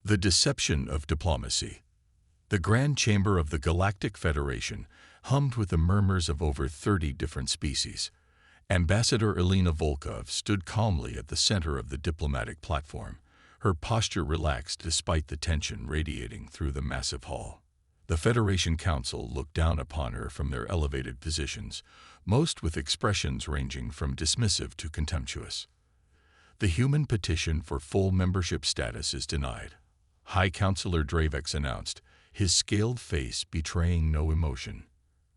The deception of diplomacy. The Grand Chamber of the Galactic Federation hummed with the murmurs of over 30 different species. Ambassador Elena Volkov stood calmly at the center of the diplomatic platform, her posture relaxed despite the tension radiating through the massive hall. The Federation Council looked down upon her from their elevated positions, most with expressions ranging from dismissive to contemptuous. The human petition for full membership status is denied, High Counselor Dravex announced, his scaled face betraying no emotion.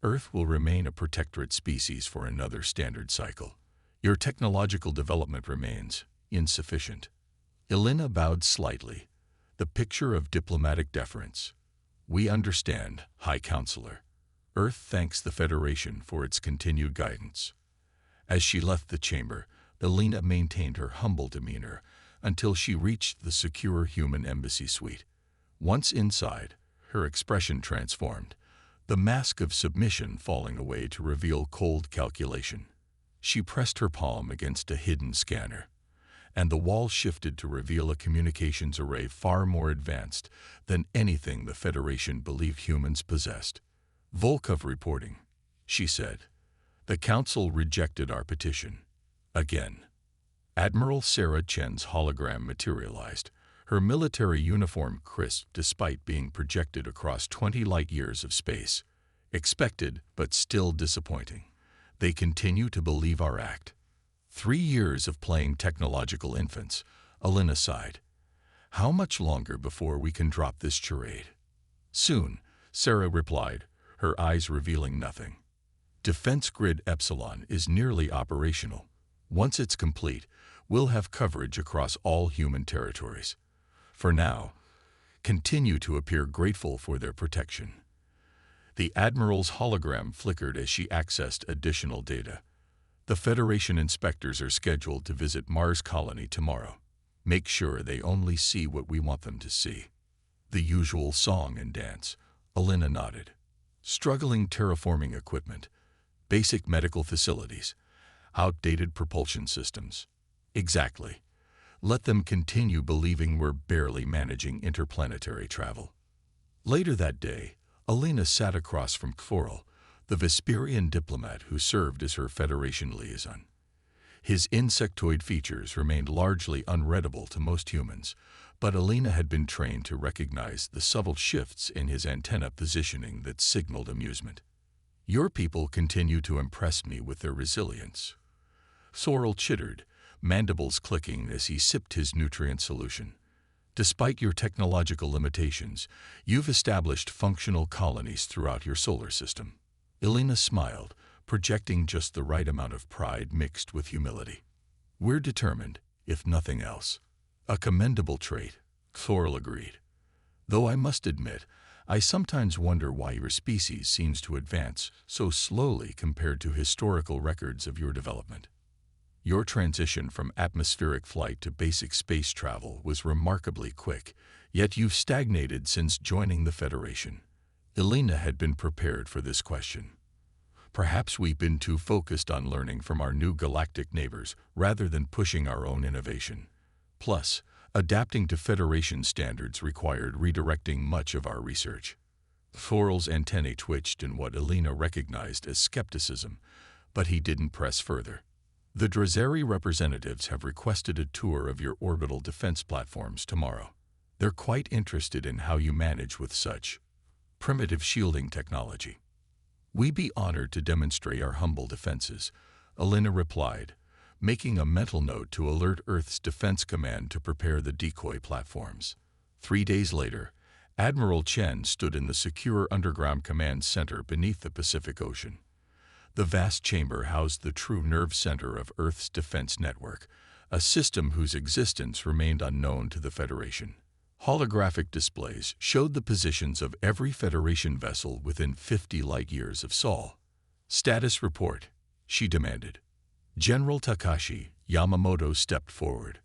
Earth will remain a protectorate species for another standard cycle. Your technological development remains insufficient. Elena bowed slightly, the picture of diplomatic deference. We understand, High Counselor. Earth thanks the Federation for its continued guidance. As she left the chamber, Elena maintained her humble demeanor until she reached the secure human embassy suite. Once inside, her expression transformed, the mask of submission falling away to reveal cold calculation. She pressed her palm against a hidden scanner, and the wall shifted to reveal a communications array far more advanced than anything the Federation believed humans possessed. Volkov reporting, she said. The Council rejected our petition. Again. Admiral Sarah Chen's hologram materialized, her military uniform crisp despite being projected across 20 light-years of space. Expected, but still disappointing. They continue to believe our act. 3 years of playing technological infants, Elena sighed. How much longer before we can drop this charade? Soon, Sarah replied, her eyes revealing nothing. Defense Grid Epsilon is nearly operational. Once it's complete, we'll have coverage across all human territories. For now, continue to appear grateful for their protection. The Admiral's hologram flickered as she accessed additional data. The Federation inspectors are scheduled to visit Mars Colony tomorrow. Make sure they only see what we want them to see. The usual song and dance, Elena nodded. Struggling terraforming equipment, basic medical facilities, outdated propulsion systems. Exactly. Let them continue believing we're barely managing interplanetary travel. Later that day, Elena sat across from Kforl, the Vesperian diplomat who served as her Federation liaison. His insectoid features remained largely unreadable to most humans, but Elena had been trained to recognize the subtle shifts in his antenna positioning that signaled amusement. Your people continue to impress me with their resilience. Sorrel chittered, mandibles clicking as he sipped his nutrient solution. Despite your technological limitations, you've established functional colonies throughout your solar system. Elena smiled, projecting just the right amount of pride mixed with humility. We're determined, if nothing else. A commendable trait, Thorl agreed. Though I must admit, I sometimes wonder why your species seems to advance so slowly compared to historical records of your development. Your transition from atmospheric flight to basic space travel was remarkably quick, yet you've stagnated since joining the Federation. Elena had been prepared for this question. Perhaps we've been too focused on learning from our new galactic neighbors rather than pushing our own innovation. Plus, adapting to Federation standards required redirecting much of our research. Thorl's antennae twitched in what Elena recognized as skepticism, but he didn't press further. The Drazeri representatives have requested a tour of your orbital defense platforms tomorrow. They're quite interested in how you manage with such primitive shielding technology. We'd be honored to demonstrate our humble defenses, Elena replied, making a mental note to alert Earth's Defense Command to prepare the decoy platforms. 3 days later, Admiral Chen stood in the secure underground command center beneath the Pacific Ocean. The vast chamber housed the true nerve center of Earth's defense network, a system whose existence remained unknown to the Federation. Holographic displays showed the positions of every Federation vessel within 50 light-years of Sol. Status report, she demanded. General Takashi Yamamoto stepped forward.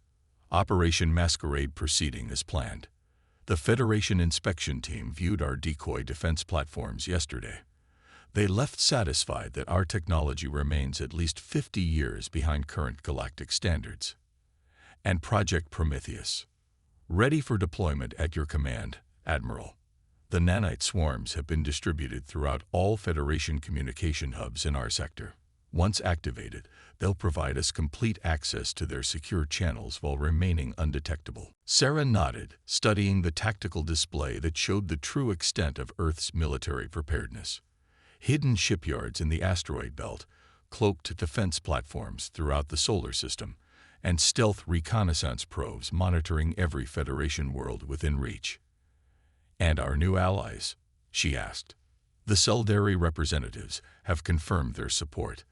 Operation Masquerade proceeding as planned. The Federation inspection team viewed our decoy defense platforms yesterday. They left satisfied that our technology remains at least 50 years behind current galactic standards. And Project Prometheus. Ready for deployment at your command, Admiral. The nanite swarms have been distributed throughout all Federation communication hubs in our sector. Once activated, they'll provide us complete access to their secure channels while remaining undetectable. Sarah nodded, studying the tactical display that showed the true extent of Earth's military preparedness. Hidden shipyards in the asteroid belt, cloaked defense platforms throughout the solar system, and stealth reconnaissance probes monitoring every Federation world within reach. "And our new allies?" she asked. "The Seldari representatives have confirmed their support.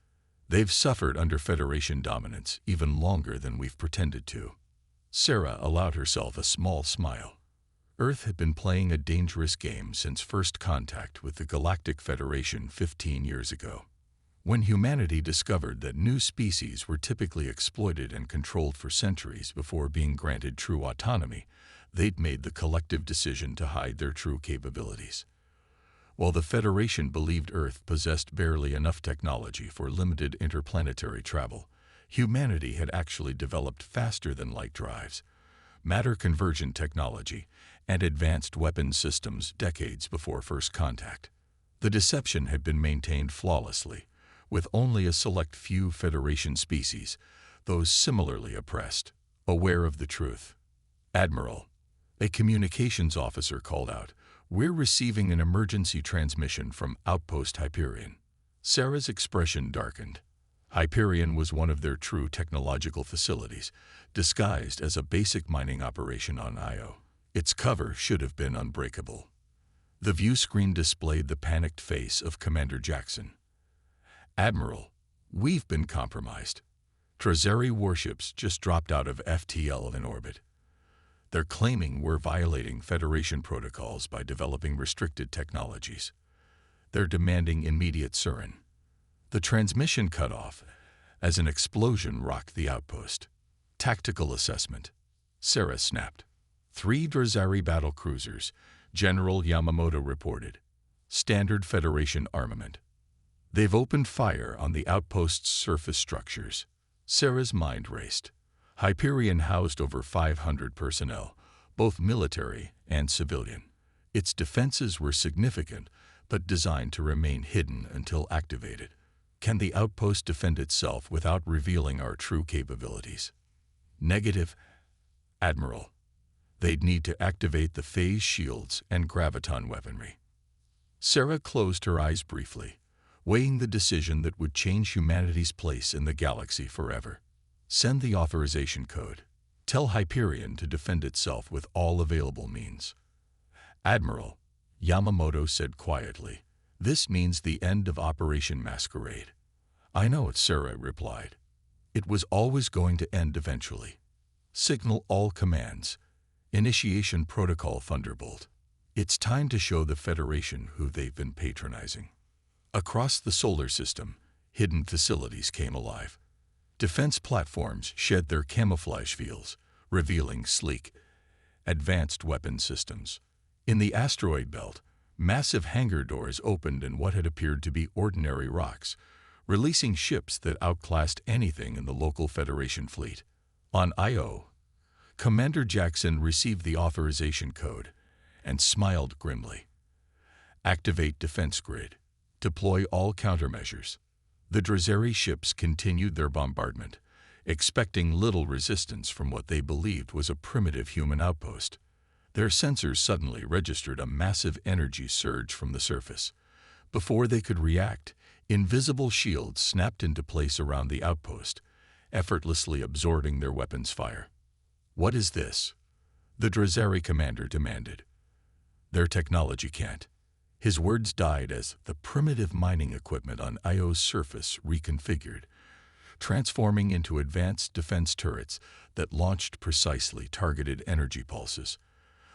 They've suffered under Federation dominance even longer than we've pretended to." Sarah allowed herself a small smile. Earth had been playing a dangerous game since first contact with the Galactic Federation 15 years ago. When humanity discovered that new species were typically exploited and controlled for centuries before being granted true autonomy, they'd made the collective decision to hide their true capabilities. While the Federation believed Earth possessed barely enough technology for limited interplanetary travel, humanity had actually developed faster than light drives, matter conversion technology, and advanced weapons systems decades before first contact. The deception had been maintained flawlessly, with only a select few Federation species, those similarly oppressed, aware of the truth. "Admiral," a communications officer called out, "we're receiving an emergency transmission from Outpost Hyperion." Sarah's expression darkened. Hyperion was one of their true technological facilities, disguised as a basic mining operation on Io. Its cover should have been unbreakable. The view screen displayed the panicked face of Commander Jackson. "Admiral, we've been compromised. Trazeri warships just dropped out of FTL in orbit. They're claiming we're violating Federation protocols by developing restricted technologies. They're demanding immediate surrender." The transmission cut off as an explosion rocked the outpost. "Tactical assessment," Sarah snapped. "3 Drazari battle cruisers," General Yamamoto reported. "Standard Federation armament. They've opened fire on the outpost's surface structures." Sarah's mind raced. Hyperion housed over 500 personnel, both military and civilian. Its defenses were significant, but designed to remain hidden until activated. Can the outpost defend itself without revealing our true capabilities? Negative, Admiral. They'd need to activate the phase shields and graviton weaponry. Sarah closed her eyes briefly, weighing the decision that would change humanity's place in the galaxy forever. Send the authorization code. Tell Hyperion to defend itself with all available means. "Admiral," Yamamoto said quietly, "this means the end of Operation Masquerade." "I know it," Sarah replied. "It was always going to end eventually. Signal all commands. Initiation Protocol Thunderbolt. It's time to show the Federation who they've been patronizing." Across the solar system, hidden facilities came alive. Defense platforms shed their camouflage veils, revealing sleek, advanced weapon systems. In the asteroid belt, massive hangar doors opened in what had appeared to be ordinary rocks, releasing ships that outclassed anything in the local Federation fleet. On Io, Commander Jackson received the authorization code and smiled grimly. "Activate defense grid. Deploy all countermeasures." The Drazari ships continued their bombardment, expecting little resistance from what they believed was a primitive human outpost. Their sensors suddenly registered a massive energy surge from the surface. Before they could react, invisible shields snapped into place around the outpost, effortlessly absorbing their weapons' fire. "What is this?" the Drazari commander demanded. "Their technology can't." His words died as the primitive mining equipment on Io's surface reconfigured, transforming into advanced defense turrets that launched precisely targeted energy pulses.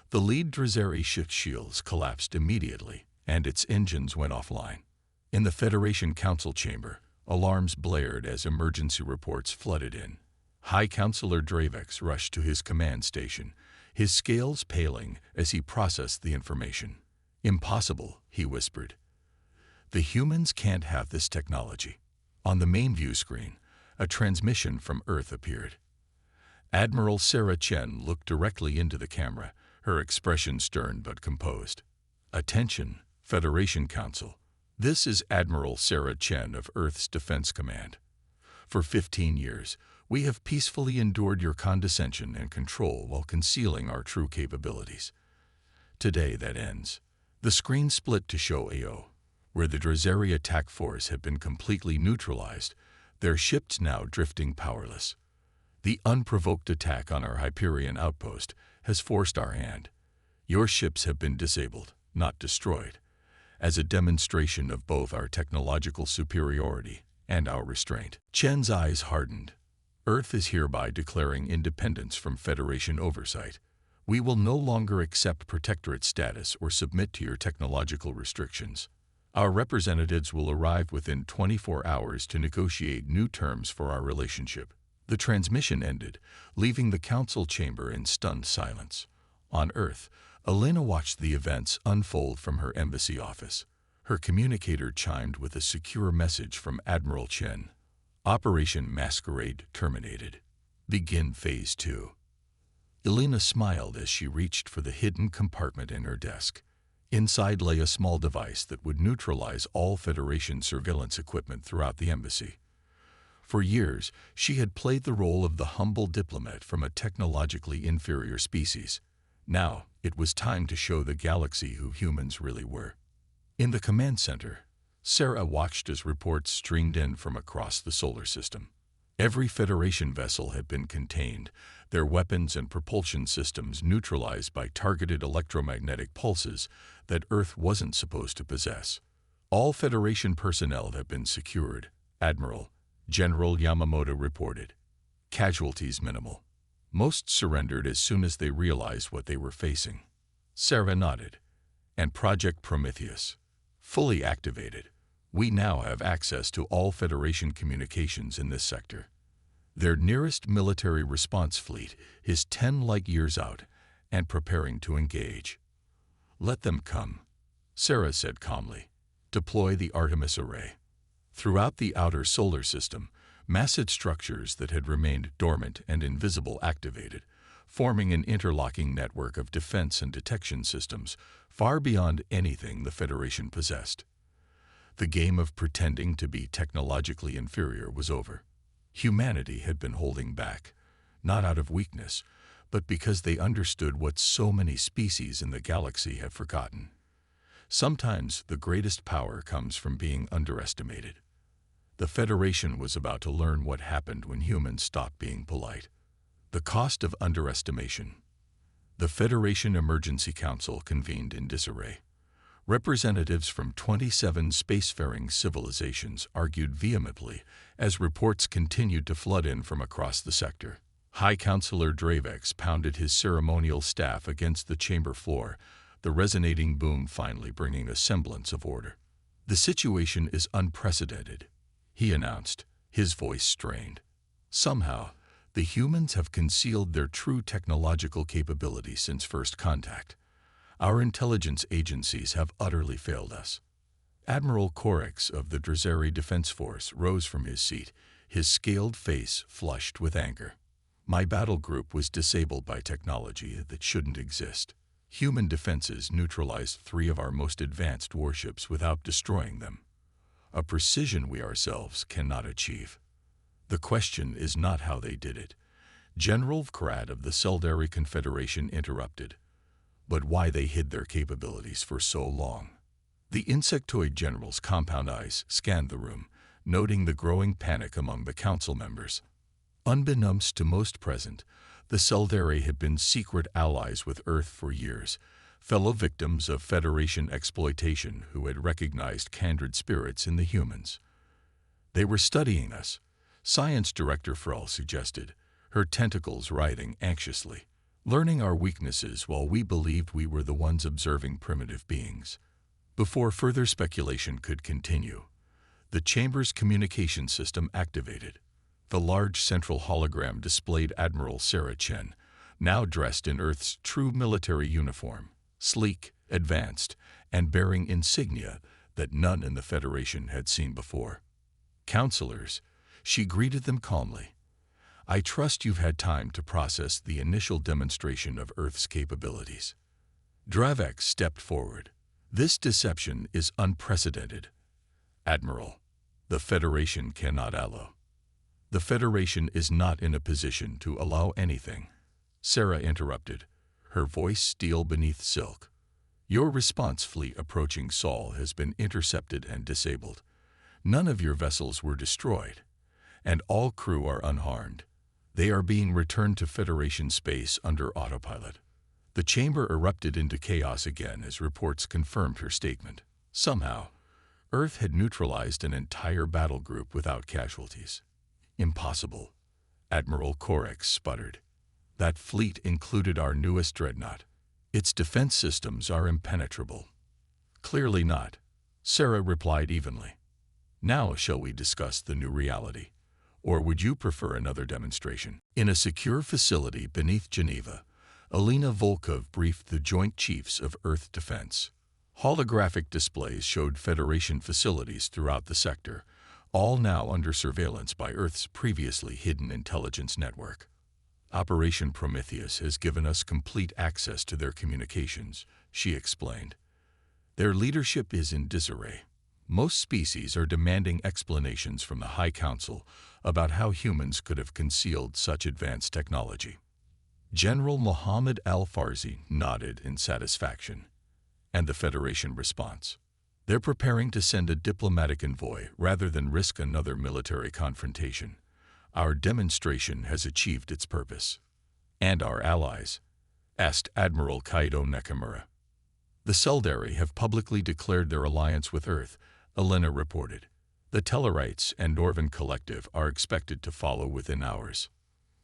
The lead Drazari ship's shields collapsed immediately, and its engines went offline. In the Federation Council chamber, alarms blared as emergency reports flooded in. High Counselor Dravex rushed to his command station, his scales paling as he processed the information. "Impossible," he whispered. "The humans can't have this technology." On the main view screen, a transmission from Earth appeared. Admiral Sarah Chen looked directly into the camera, her expression stern but composed. "Attention, Federation Council. This is Admiral Sarah Chen of Earth's Defense Command. For 15 years, we have peacefully endured your condescension and control while concealing our true capabilities. Today that ends." The screen split to show AO, where the Drazeri attack force had been completely neutralized, their ships now drifting powerless. "The unprovoked attack on our Hyperion outpost has forced our hand. Your ships have been disabled, not destroyed, as a demonstration of both our technological superiority and our restraint." Chen's eyes hardened. "Earth is hereby declaring independence from Federation oversight. We will no longer accept protectorate status or submit to your technological restrictions. Our representatives will arrive within 24 hours to negotiate new terms for our relationship." The transmission ended, leaving the council chamber in stunned silence. On Earth, Elena watched the events unfold from her embassy office. Her communicator chimed with a secure message from Admiral Chen. "Operation Masquerade terminated. Begin Phase 2. Elena smiled as she reached for the hidden compartment in her desk. Inside lay a small device that would neutralize all Federation surveillance equipment throughout the embassy. For years, she had played the role of the humble diplomat from a technologically inferior species. Now, it was time to show the galaxy who humans really were. In the command center, Sarah watched as reports streamed in from across the solar system. Every Federation vessel had been contained, their weapons and propulsion systems neutralized by targeted electromagnetic pulses that Earth wasn't supposed to possess. "All Federation personnel have been secured," General Yamamoto reported. "Casualties minimal. Most surrendered as soon as they realized what they were facing." Sarah nodded. "And Project Prometheus? Fully activated. We now have access to all Federation communications in this sector. Their nearest military response fleet is 10 light years out and preparing to engage." "Let them come," Sarah said calmly. "Deploy the Artemis array." Throughout the outer solar system, massive structures that had remained dormant and invisible activated, forming an interlocking network of defense and detection systems far beyond anything the Federation possessed. The game of pretending to be technologically inferior was over. Humanity had been holding back, not out of weakness, but because they understood what so many species in the galaxy have forgotten. Sometimes the greatest power comes from being underestimated. The Federation was about to learn what happened when humans stopped being polite. The cost of underestimation. The Federation Emergency Council convened in disarray. Representatives from 27 spacefaring civilizations argued vehemently as reports continued to flood in from across the sector. High Counselor Dravex pounded his ceremonial staff against the chamber floor, the resonating boom finally bringing a semblance of order. "The situation is unprecedented," he announced, his voice strained. "Somehow, the humans have concealed their true technological capability since first contact. Our intelligence agencies have utterly failed us." Admiral Orcs of the Drazeri Defense Force rose from his seat, his scaled face flushed with anger. "My battle group was disabled by technology that shouldn't exist. Human defenses neutralized 3 of our most advanced warships without destroying them. A precision we ourselves cannot achieve. The question is not how they did it," General Vkrat of the Seldari Confederation interrupted, "but why they hid their capabilities for so long." The insectoid general's compound eyes scanned the room, noting the growing panic among the council members. Unbeknownst to most present, the Seldari had been secret allies with Earth for years, fellow victims of Federation exploitation who had recognized kindred spirits in the humans. "They were studying us," Science Director Frel suggested, her tentacles writhing anxiously, "learning our weaknesses while we believed we were the ones observing primitive beings." Before further speculation could continue, the chamber's communication system activated. The large central hologram displayed Admiral Sarah Chen, now dressed in Earth's true military uniform, sleek, advanced, and bearing insignia that none in the Federation had seen before. "Counselors," she greeted them calmly, I trust you've had time to process the initial demonstration of Earth's capabilities. Dravek stepped forward. This deception is unprecedented. Admiral, the Federation cannot allow. The Federation is not in a position to allow anything. Sarah interrupted, her voice steel beneath silk. Your response fleet approaching Sol has been intercepted and disabled. None of your vessels were destroyed, and all crew are unharmed. They are being returned to Federation space under autopilot. The chamber erupted into chaos again as reports confirmed her statement. Somehow, Earth had neutralized an entire battle group without casualties. Impossible, Admiral Korex sputtered. That fleet included our newest dreadnought. Its defense systems are impenetrable. Clearly not, Sarah replied evenly. Now shall we discuss the new reality? Or would you prefer another demonstration? In a secure facility beneath Geneva, Alina Volkov briefed the Joint Chiefs of Earth Defense. Holographic displays showed Federation facilities throughout the sector, all now under surveillance by Earth's previously hidden intelligence network. Operation Prometheus has given us complete access to their communications, she explained. Their leadership is in disarray. Most species are demanding explanations from the High Council about how humans could have concealed such advanced technology. General Mohammed Al-Farsi nodded in satisfaction. And the Federation response? They're preparing to send a diplomatic envoy rather than risk another military confrontation. Our demonstration has achieved its purpose. And our allies? Asked Admiral Kaido Nakamura. The Seldari have publicly declared their alliance with Earth, Elena reported. The Tellarites and Norvan Collective are expected to follow within hours.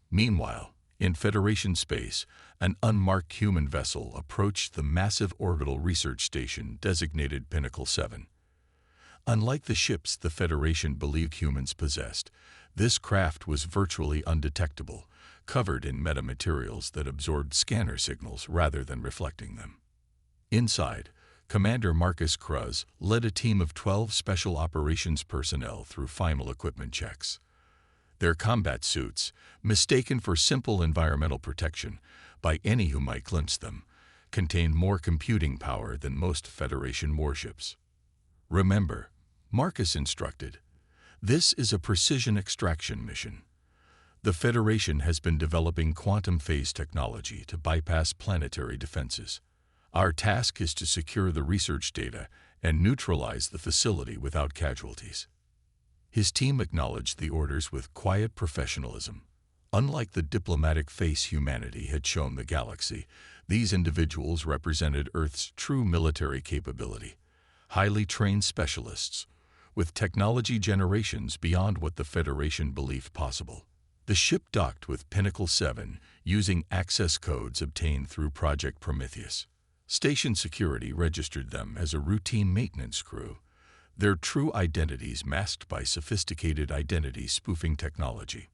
Meanwhile, in Federation space, an unmarked human vessel approached the massive orbital research station designated Pinnacle 7. Unlike the ships the Federation believed humans possessed, this craft was virtually undetectable, covered in metamaterials that absorbed scanner signals rather than reflecting them. Inside, Commander Marcus Kruz led a team of 12 special operations personnel through final equipment checks. Their combat suits, mistaken for simple environmental protection by any who might glimpse them, contained more computing power than most Federation warships. Remember, Marcus instructed, this is a precision extraction mission. The Federation has been developing quantum phase technology to bypass planetary defenses. Our task is to secure the research data and neutralize the facility without casualties. His team acknowledged the orders with quiet professionalism. Unlike the diplomatic face humanity had shown the galaxy, these individuals represented Earth's true military capability. Highly trained specialists, with technology generations beyond what the Federation believed possible. The ship docked with Pinnacle 7 using access codes obtained through Project Prometheus. Station security registered them as a routine maintenance crew, their true identities masked by sophisticated identity spoofing technology.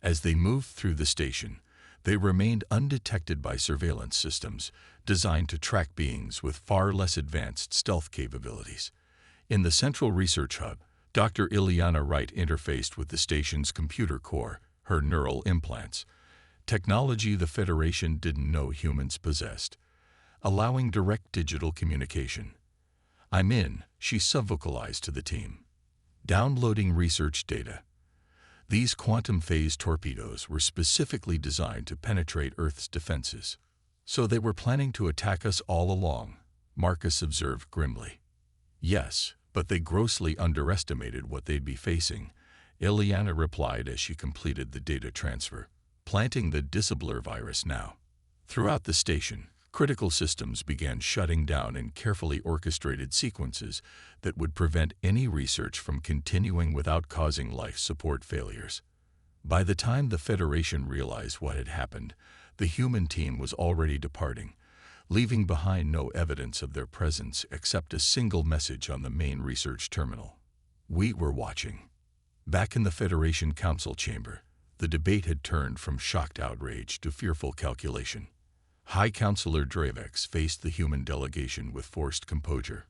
As they moved through the station, they remained undetected by surveillance systems designed to track beings with far less advanced stealth capabilities. In the central research hub, Dr. Ileana Wright interfaced with the station's computer core, her neural implants, technology the Federation didn't know humans possessed, allowing direct digital communication. I'm in, she subvocalized to the team. Downloading research data. These quantum phase torpedoes were specifically designed to penetrate Earth's defenses. So they were planning to attack us all along, Marcus observed grimly. Yes, but they grossly underestimated what they'd be facing, Ileana replied as she completed the data transfer. Planting the Disabler virus now. Throughout the station, critical systems began shutting down in carefully orchestrated sequences that would prevent any research from continuing without causing life support failures. By the time the Federation realized what had happened, the human team was already departing, leaving behind no evidence of their presence except a single message on the main research terminal. We were watching. Back in the Federation Council chamber, the debate had turned from shocked outrage to fearful calculation. High Counselor Dravex faced the human delegation with forced composure.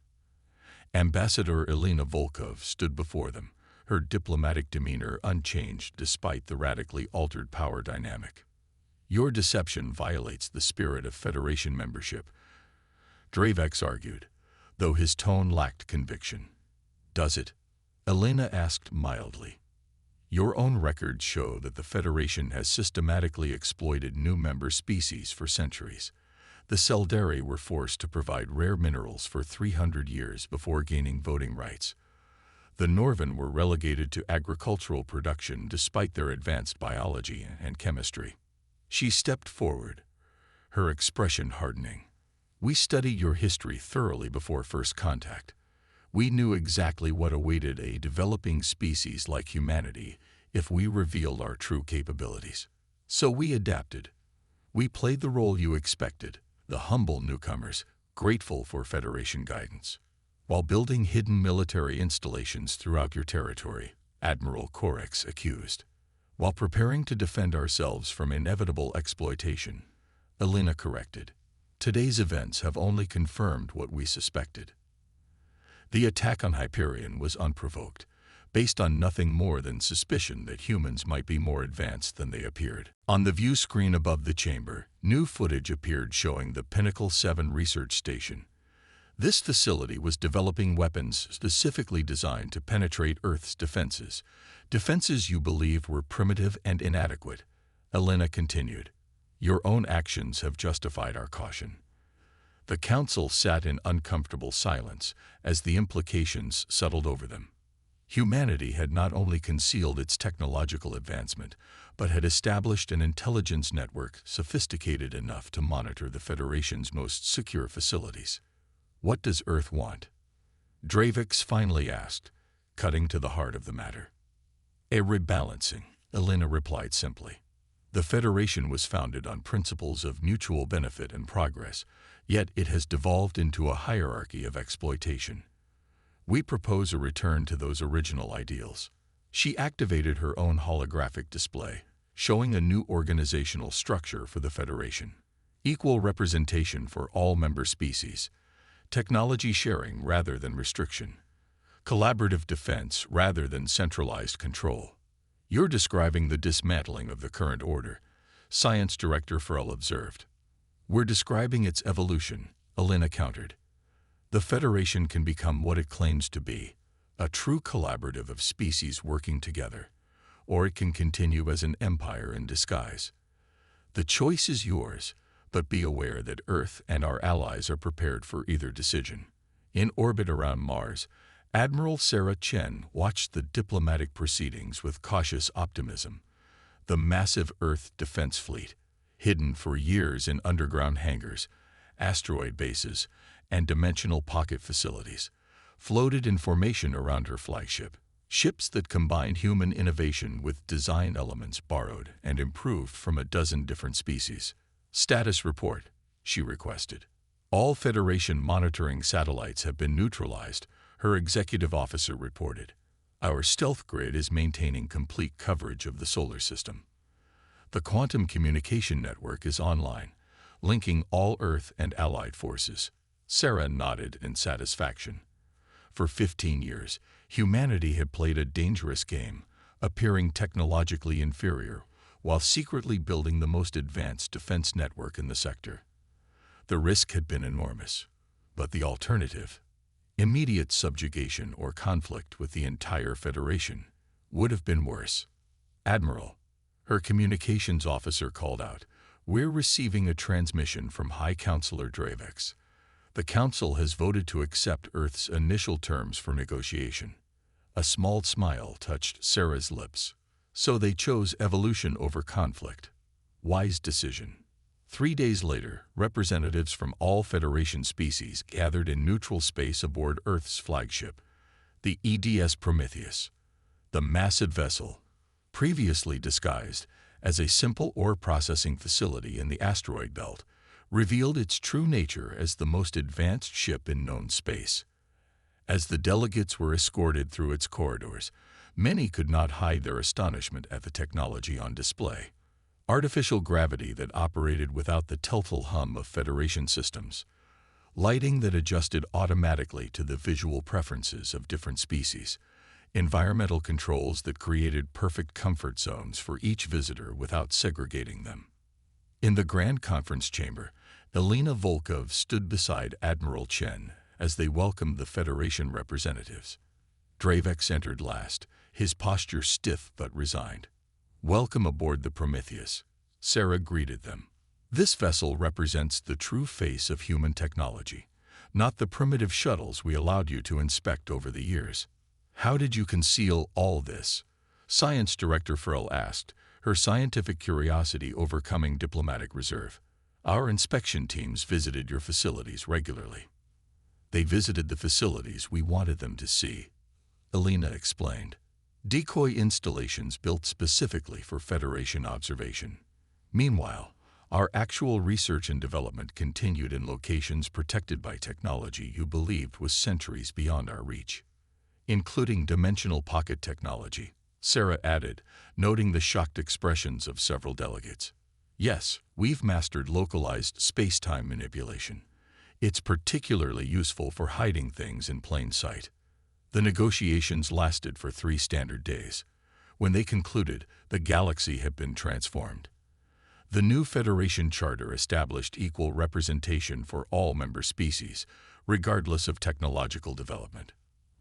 Ambassador Elena Volkov stood before them, her diplomatic demeanor unchanged despite the radically altered power dynamic. "Your deception violates the spirit of Federation membership," Dravex argued, though his tone lacked conviction. "Does it?" Elena asked mildly. "Your own records show that the Federation has systematically exploited new member species for centuries. The Seldari were forced to provide rare minerals for 300 years before gaining voting rights. The Norvan were relegated to agricultural production despite their advanced biology and chemistry." She stepped forward, her expression hardening. "We studied your history thoroughly before first contact. We knew exactly what awaited a developing species like humanity if we revealed our true capabilities. So we adapted. We played the role you expected, the humble newcomers, grateful for Federation guidance, while building hidden military installations throughout your territory," Admiral Korix accused. "While preparing to defend ourselves from inevitable exploitation," Elena corrected. "Today's events have only confirmed what we suspected." The attack on Hyperion was unprovoked, based on nothing more than suspicion that humans might be more advanced than they appeared. On the view screen above the chamber, new footage appeared showing the Pinnacle 7 research station. This facility was developing weapons specifically designed to penetrate Earth's defenses you believed were primitive and inadequate. Elena continued. "Your own actions have justified our caution." The Council sat in uncomfortable silence as the implications settled over them. Humanity had not only concealed its technological advancement, but had established an intelligence network sophisticated enough to monitor the Federation's most secure facilities. "What does Earth want?" Dravex finally asked, cutting to the heart of the matter. "A rebalancing," Elena replied simply. "The Federation was founded on principles of mutual benefit and progress, yet it has devolved into a hierarchy of exploitation. We propose a return to those original ideals." She activated her own holographic display, showing a new organizational structure for the Federation. Equal representation for all member species, technology sharing rather than restriction, collaborative defense rather than centralized control. "You're describing the dismantling of the current order," Science Director Ferrell observed. "We're describing its evolution," Elena countered. "The Federation can become what it claims to be, a true collaborative of species working together, or it can continue as an empire in disguise. The choice is yours, but be aware that Earth and our allies are prepared for either decision." In orbit around Mars, Admiral Sarah Chen watched the diplomatic proceedings with cautious optimism. The massive Earth defense fleet, hidden for years in underground hangars, asteroid bases, and dimensional pocket facilities, floated in formation around her flagship. Ships that combined human innovation with design elements borrowed and improved from a dozen different species. "Status report," she requested. "All Federation monitoring satellites have been neutralized," her executive officer reported. "Our stealth grid is maintaining complete coverage of the solar system. The quantum communication network is online, linking all Earth and allied forces." Sarah nodded in satisfaction. For 15 years, humanity had played a dangerous game, appearing technologically inferior, while secretly building the most advanced defense network in the sector. The risk had been enormous, but the alternative, immediate subjugation or conflict with the entire Federation, would have been worse. "Admiral," her communications officer called out, "we're receiving a transmission from High Counselor Dravex. The Council has voted to accept Earth's initial terms for negotiation." A small smile touched Sarah's lips. "So they chose evolution over conflict. Wise decision." 3 days later, representatives from all Federation species gathered in neutral space aboard Earth's flagship, the EDS Prometheus. The massive vessel, previously disguised as a simple ore processing facility in the asteroid belt, revealed its true nature as the most advanced ship in known space. As the delegates were escorted through its corridors, many could not hide their astonishment at the technology on display. Artificial gravity that operated without the telltale hum of Federation systems, lighting that adjusted automatically to the visual preferences of different species, environmental controls that created perfect comfort zones for each visitor without segregating them. In the Grand Conference Chamber, Elena Volkov stood beside Admiral Chen as they welcomed the Federation representatives. Dravex entered last, his posture stiff but resigned. "Welcome aboard the Prometheus," Sarah greeted them. "This vessel represents the true face of human technology, not the primitive shuttles we allowed you to inspect over the years." "How did you conceal all this?" Science Director Furl asked, her scientific curiosity overcoming diplomatic reserve. "Our inspection teams visited your facilities regularly." "They visited the facilities we wanted them to see," Elena explained. "Decoy installations built specifically for Federation observation. Meanwhile, our actual research and development continued in locations protected by technology you believed was centuries beyond our reach, including dimensional pocket technology," Sarah added, noting the shocked expressions of several delegates. "Yes, we've mastered localized space-time manipulation. It's particularly useful for hiding things in plain sight." The negotiations lasted for 3 standard days. When they concluded, the galaxy had been transformed. The new Federation Charter established equal representation for all member species, regardless of technological development.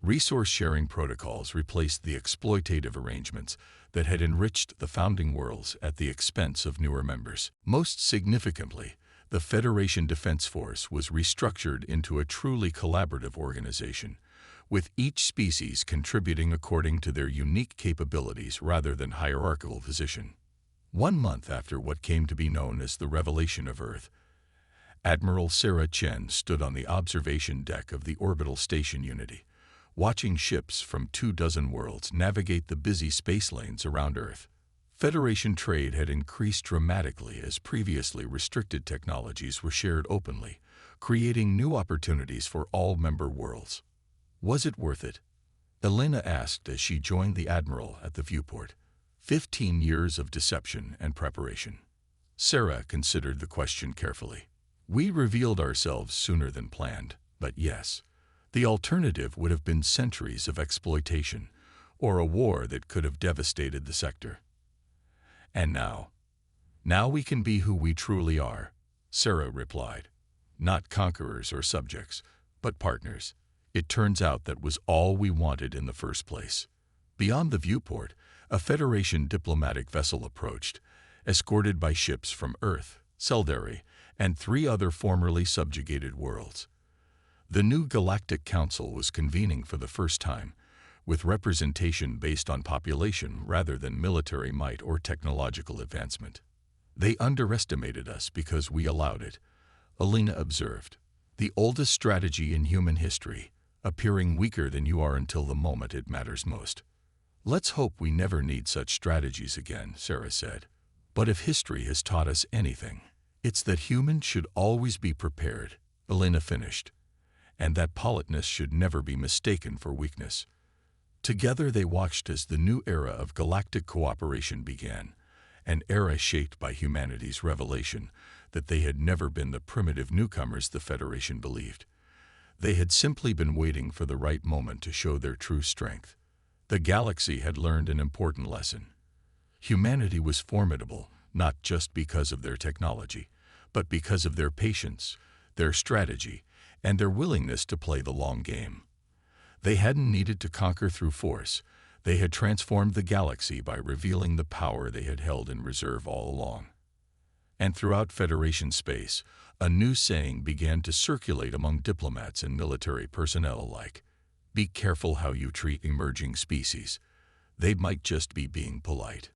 Resource-sharing protocols replaced the exploitative arrangements that had enriched the founding worlds at the expense of newer members. Most significantly, the Federation Defense Force was restructured into a truly collaborative organization, with each species contributing according to their unique capabilities rather than hierarchical position. 1 month after what came to be known as the revelation of Earth, Admiral Sarah Chen stood on the observation deck of the orbital station Unity, watching ships from 24 worlds navigate the busy space lanes around Earth. Federation trade had increased dramatically as previously restricted technologies were shared openly, creating new opportunities for all member worlds. "Was it worth it?" Elena asked as she joined the Admiral at the viewport. 15 years of deception and preparation. Sarah considered the question carefully. "We revealed ourselves sooner than planned, but yes, the alternative would have been centuries of exploitation, or a war that could have devastated the sector. And now we can be who we truly are," Sarah replied. "Not conquerors or subjects, but partners. It turns out that was all we wanted in the first place." Beyond the viewport, a Federation diplomatic vessel approached, escorted by ships from Earth, Seldari, and 3 other formerly subjugated worlds. The new Galactic Council was convening for the first time, with representation based on population rather than military might or technological advancement. "They underestimated us because we allowed it," Elena observed. "The oldest strategy in human history, appearing weaker than you are until the moment it matters most." "Let's hope we never need such strategies again," Sarah said. "But if history has taught us anything, it's that humans should always be prepared," Elena finished, "and that politeness should never be mistaken for weakness." Together they watched as the new era of galactic cooperation began, an era shaped by humanity's revelation that they had never been the primitive newcomers the Federation believed. They had simply been waiting for the right moment to show their true strength. The galaxy had learned an important lesson. Humanity was formidable, not just because of their technology, but because of their patience, their strategy, and their willingness to play the long game. They hadn't needed to conquer through force. They had transformed the galaxy by revealing the power they had held in reserve all along. And throughout Federation space, a new saying began to circulate among diplomats and military personnel alike. "Be careful how you treat emerging species. They might just be being polite."